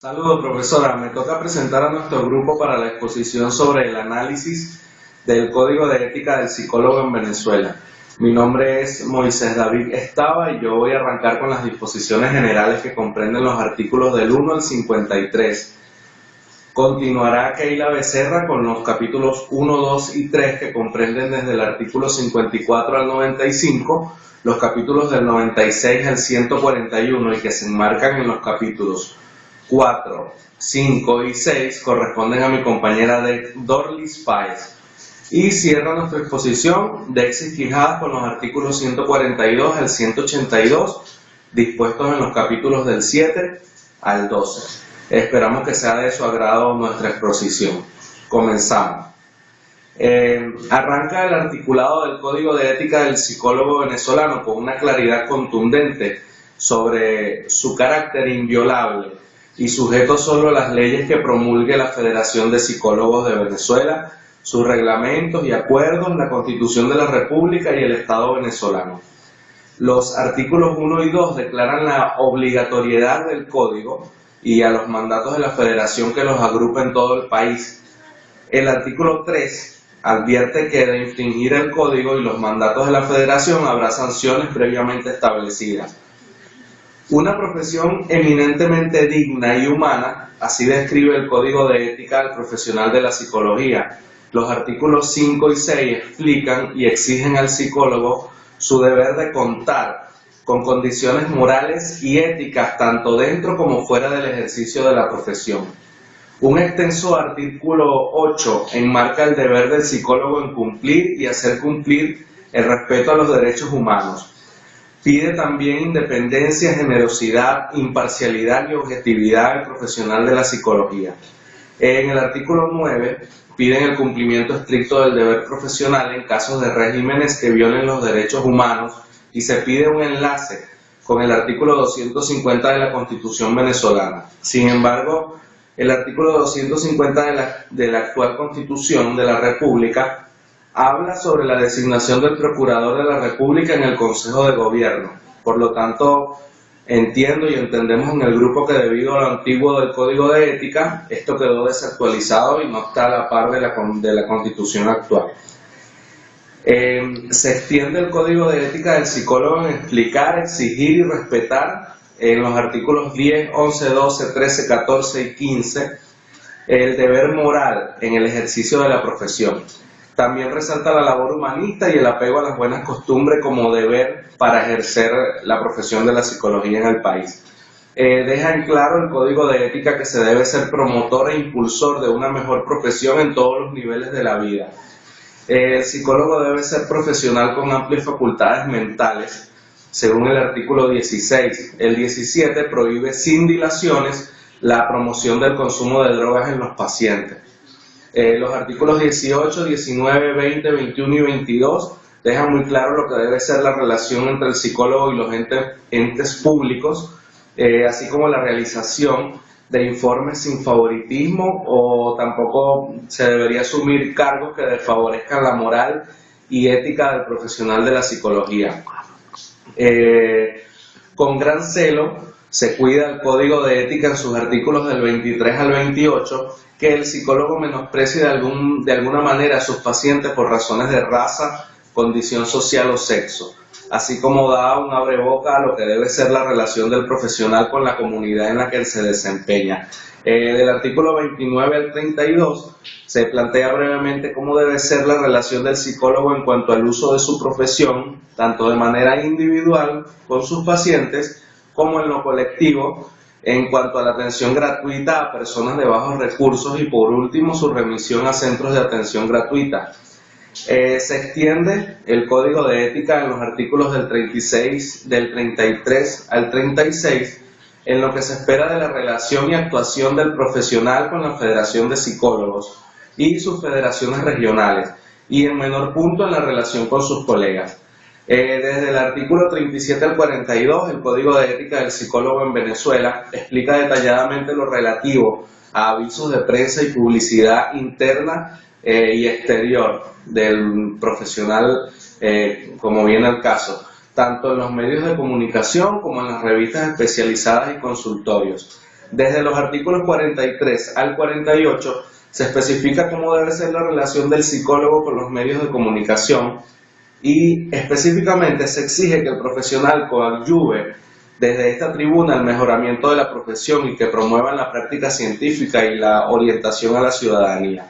Saludos, profesora. Me toca presentar a nuestro grupo para la exposición sobre el análisis del Código de Ética del Psicólogo en Venezuela. Mi nombre es Moisés David Estaba y yo voy a arrancar con las disposiciones generales que comprenden los artículos del 1 al 53. Continuará Keila Becerra con los capítulos 1, 2 y 3 que comprenden desde el artículo 54 al 95, los capítulos del 96 al 141 y que se enmarcan en los capítulos 4, 5 y 6 corresponden a mi compañera Dorlis Páez. Y cierra nuestra exposición Dexis Quijada con los artículos 142 al 182 dispuestos en los capítulos del 7 al 12. Esperamos que sea de su agrado nuestra exposición. Comenzamos. Arranca el articulado del Código de Ética del Psicólogo Venezolano con una claridad contundente sobre su carácter inviolable y sujeto solo a las leyes que promulgue la Federación de Psicólogos de Venezuela, sus reglamentos y acuerdos, la Constitución de la República y el Estado venezolano. Los artículos 1 y 2 declaran la obligatoriedad del Código y a los mandatos de la Federación que los agrupa en todo el país. El artículo 3 advierte que de infringir el Código y los mandatos de la Federación habrá sanciones previamente establecidas. Una profesión eminentemente digna y humana, así describe el Código de Ética del Profesional de la Psicología. Los artículos 5 y 6 explican y exigen al psicólogo su deber de contar con condiciones morales y éticas tanto dentro como fuera del ejercicio de la profesión. Un extenso artículo 8 enmarca el deber del psicólogo en cumplir y hacer cumplir el respeto a los derechos humanos. Pide también independencia, generosidad, imparcialidad y objetividad del profesional de la psicología. En el artículo 9 piden el cumplimiento estricto del deber profesional en casos de regímenes que violen los derechos humanos y se pide un enlace con el artículo 250 de la Constitución venezolana. Sin embargo, el artículo 250 de la actual Constitución de la República habla sobre la designación del Procurador de la República en el Consejo de Gobierno. Por lo tanto, entiendo y entendemos en el grupo que debido a lo antiguo del Código de Ética, esto quedó desactualizado y no está a la par de la Constitución actual. Se extiende el Código de Ética del Psicólogo en explicar, exigir y respetar en los artículos 10, 11, 12, 13, 14 y 15 el deber moral en el ejercicio de la profesión. También resalta la labor humanista y el apego a las buenas costumbres como deber para ejercer la profesión de la psicología en el país. Deja en claro el Código de Ética que se debe ser promotor e impulsor de una mejor profesión en todos los niveles de la vida. El psicólogo debe ser profesional con amplias facultades mentales, según el artículo 16. El 17 prohíbe sin dilaciones la promoción del consumo de drogas en los pacientes. Los artículos 18, 19, 20, 21 y 22 dejan muy claro lo que debe ser la relación entre el psicólogo y los entes públicos, así como la realización de informes sin favoritismo o tampoco se debería asumir cargos que desfavorezcan la moral y ética del profesional de la psicología. Con gran celo se cuida el Código de Ética en sus artículos del 23 al 28 que el psicólogo menosprecie de alguna manera a sus pacientes por razones de raza, condición social o sexo, así como da un abreboca a lo que debe ser la relación del profesional con la comunidad en la que él se desempeña. Del artículo 29 al 32 se plantea brevemente cómo debe ser la relación del psicólogo en cuanto al uso de su profesión, tanto de manera individual con sus pacientes como en lo colectivo, en cuanto a la atención gratuita a personas de bajos recursos y por último su remisión a centros de atención gratuita. Se extiende el Código de Ética en los artículos del 33 al 36 en lo que se espera de la relación y actuación del profesional con la Federación de Psicólogos y sus federaciones regionales y en menor punto en la relación con sus colegas. Desde el artículo 37 al 42, el Código de Ética del Psicólogo en Venezuela explica detalladamente lo relativo a avisos de prensa y publicidad interna y exterior del profesional, como viene el caso, tanto en los medios de comunicación como en las revistas especializadas y consultorios. Desde los artículos 43 al 48 se especifica cómo debe ser la relación del psicólogo con los medios de comunicación y específicamente se exige que el profesional coadyuve desde esta tribuna el mejoramiento de la profesión y que promuevan la práctica científica y la orientación a la ciudadanía.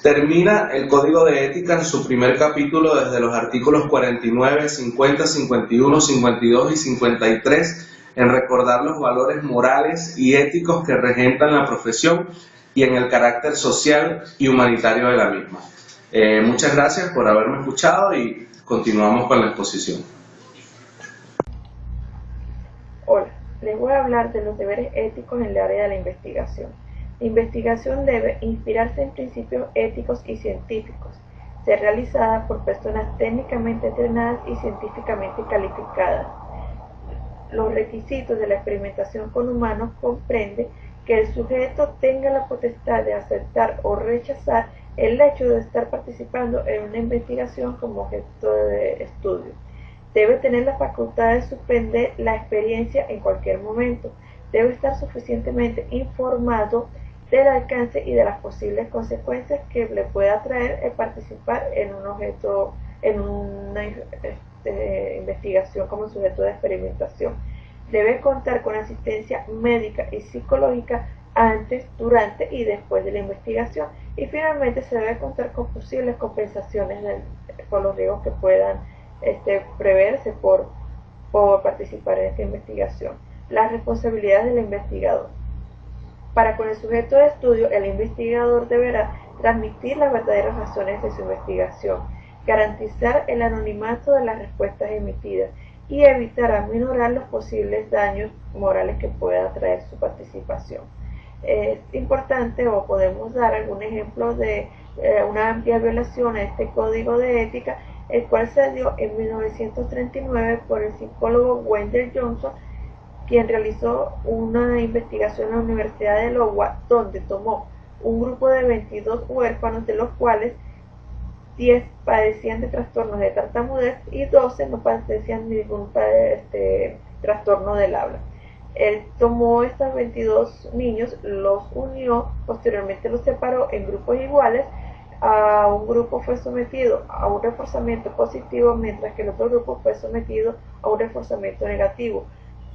Termina el Código de Ética en su primer capítulo desde los artículos 49, 50, 51, 52 y 53 en recordar los valores morales y éticos que regentan la profesión y en el carácter social y humanitario de la misma. Muchas gracias por haberme escuchado y continuamos con la exposición. Hola, les voy a hablar de los deberes éticos en el área de la investigación. La investigación debe inspirarse en principios éticos y científicos, ser realizada por personas técnicamente entrenadas y científicamente calificadas. Los requisitos de la experimentación con humanos comprende que el sujeto tenga la potestad de aceptar o rechazar el hecho de estar participando en una investigación como objeto de estudio. Debe tener la facultad de suspender la experiencia en cualquier momento. Debe estar suficientemente informado del alcance y de las posibles consecuencias que le pueda traer el participar en una investigación como sujeto de experimentación. Debe contar con asistencia médica y psicológica antes, durante y después de la investigación. Y finalmente se debe contar con posibles compensaciones por los riesgos que puedan preverse por participar en esta investigación. Las responsabilidades del investigador. Para con el sujeto de estudio, el investigador deberá transmitir las verdaderas razones de su investigación, garantizar el anonimato de las respuestas emitidas y evitar aminorar los posibles daños morales que pueda traer su participación. Es importante, o podemos dar algún ejemplo de una amplia violación a este código de ética, el cual se dio en 1939 por el psicólogo Wendell Johnson, quien realizó una investigación en la Universidad de Iowa, donde tomó un grupo de 22 huérfanos, de los cuales 10 padecían de trastornos de tartamudez y 12 no padecían ningún trastorno del habla. Él tomó estos 22 niños, los unió, posteriormente los separó en grupos iguales. A un grupo fue sometido a un reforzamiento positivo, mientras que el otro grupo fue sometido a un reforzamiento negativo.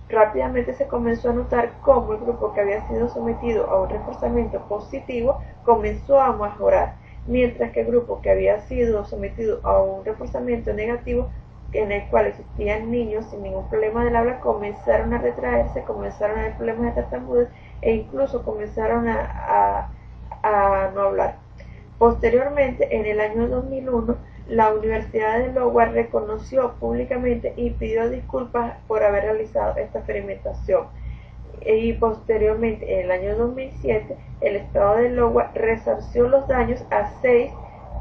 Rápidamente se comenzó a notar cómo el grupo que había sido sometido a un reforzamiento positivo comenzó a mejorar, mientras que el grupo que había sido sometido a un reforzamiento negativo, en el cual existían niños sin ningún problema del habla, comenzaron a retraerse, comenzaron a tener problemas de tartamudez e incluso comenzaron a no hablar. Posteriormente, en el año 2001, la Universidad de Iowa reconoció públicamente y pidió disculpas por haber realizado esta experimentación. Y posteriormente, en el año 2007, el estado de Iowa resarció los daños a 6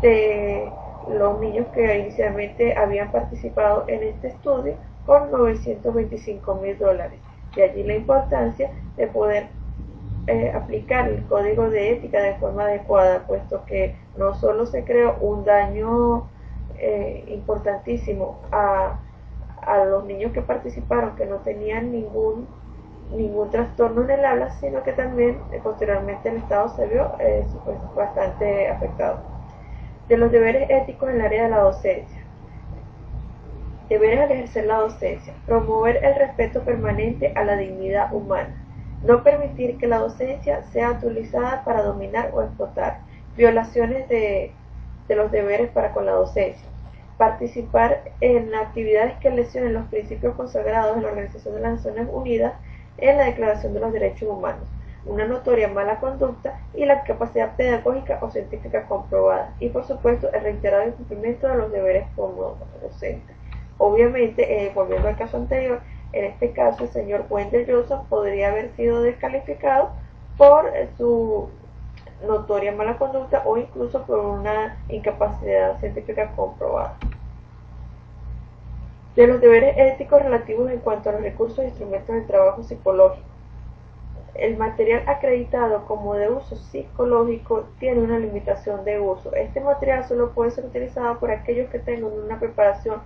de los niños que inicialmente habían participado en este estudio con $925,000. De allí la importancia de poder aplicar el código de ética de forma adecuada, puesto que no solo se creó un daño importantísimo a los niños que participaron, que no tenían ningún trastorno en el habla, sino que también posteriormente el Estado se vio pues, bastante afectado. De los deberes éticos en el área de la docencia. Deberes al ejercer la docencia. Promover el respeto permanente a la dignidad humana. No permitir que la docencia sea utilizada para dominar o explotar. Violaciones de los deberes para con la docencia. Participar en actividades que lesionen los principios consagrados en la Organización de las Naciones Unidas en la Declaración de los Derechos Humanos. Una notoria mala conducta y la capacidad pedagógica o científica comprobada. Y por supuesto el reiterado incumplimiento de los deberes como docente. Obviamente, volviendo al caso anterior, en este caso el señor Wendell Johnson podría haber sido descalificado por su notoria mala conducta o incluso por una incapacidad científica comprobada. De los deberes éticos relativos en cuanto a los recursos e instrumentos de trabajo psicológico. El material acreditado como de uso psicológico tiene una limitación de uso. Este material solo puede ser utilizado por aquellos que tengan una preparación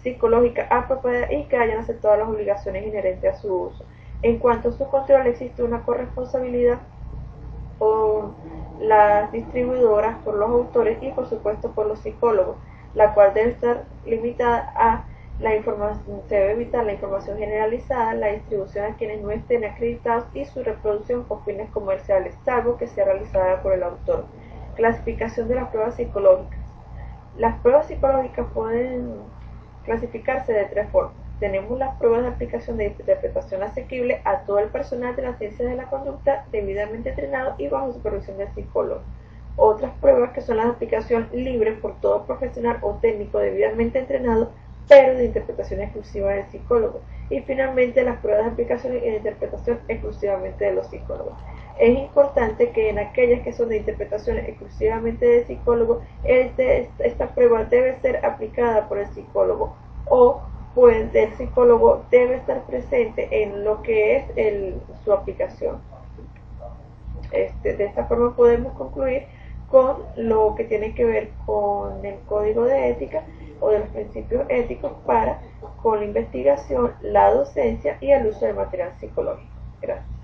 psicológica apropiada y que hayan aceptado las obligaciones inherentes a su uso. En cuanto a su control, existe una corresponsabilidad por las distribuidoras, por los autores y por supuesto por los psicólogos, la cual debe estar limitada a la información, se debe evitar la información generalizada, la distribución a quienes no estén acreditados y su reproducción con fines comerciales, salvo que sea realizada por el autor. Clasificación de las pruebas psicológicas. Las pruebas psicológicas pueden clasificarse de tres formas. Tenemos las pruebas de aplicación de interpretación asequible a todo el personal de las ciencias de la conducta debidamente entrenado y bajo supervisión del psicólogo. Otras pruebas que son las de aplicación libre por todo profesional o técnico debidamente entrenado, pero de interpretación exclusiva del psicólogo. Y finalmente las pruebas de aplicación y de interpretación exclusivamente de los psicólogos. Es importante que en aquellas que son de interpretación exclusivamente del psicólogo, esta prueba debe ser aplicada por el psicólogo o pues el psicólogo debe estar presente en lo que es su aplicación. De esta forma podemos concluir con lo que tiene que ver con el código de ética o de los principios éticos con la investigación, la docencia y el uso del material psicológico. Gracias.